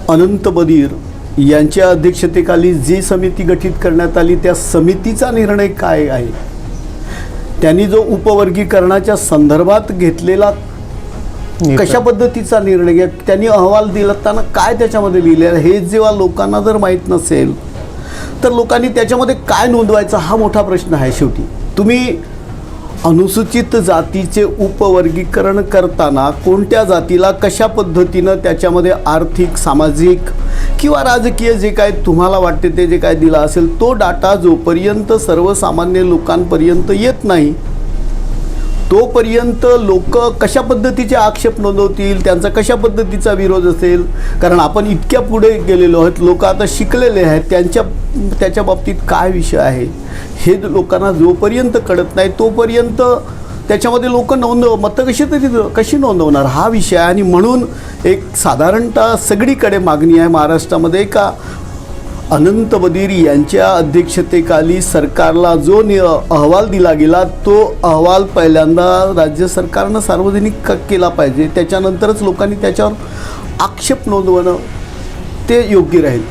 अनंत बधीर यांच्या अध्यक्षतेखाली जी समिती गठीत करण्यात आली त्या समितीचा निर्णय काय आहे? त्यांनी जो उपवर्गीकरणाच्या संदर्भात घेतलेला कशा पद्धतीचा निर्णय घ्या, त्यांनी अहवाल दिलाताना काय त्याच्यामध्ये लिहिलेलं हे जेव्हा लोकांना जर माहीत नसेल तर लोकांनी त्याच्यामध्ये काय नोंदवायचं हा मोठा प्रश्न आहे. शेवटी तुम्ही अनुसूचित जातीचे उपवर्गीकरण करताना कोणत्या जातीला कशा पद्धतीनं त्याच्यामध्ये आर्थिक, सामाजिक किंवा राजकीय जे काय तुम्हाला वाटते ते जे काय दिला असेल तो डाटा जोपर्यंत सर्वसामान्य लोकांपर्यंत येत नाही तोपर्यंत लोक कशा पद्धतीचे आक्षेप नोंदवतील, त्यांचा कशा पद्धतीचा विरोध असेल. कारण आपण इतक्या पुढे गेलेलो आहोत, लोक आता शिकलेले आहेत, त्याच्या बाबतीत काय विषय आहे हे लोकांना जोपर्यंत कळत नाही तोपर्यंत त्याच्यामध्ये लोक मतं कशी नोंदवणार हा विषय आहे. आणि म्हणून एक साधारणतः सगळीकडे मागणी आहे महाराष्ट्रामध्ये का अनंत बधीर यांच्या अध्यक्षतेखाली सरकारला जो अहवाल दिला गेला तो अहवाल पहिल्यांदा राज्य सरकारनं सार्वजनिक केला पाहिजे. त्याच्यानंतरच लोकांनी त्याच्यावर आक्षेप नोंदवणं ते योग्य राहील.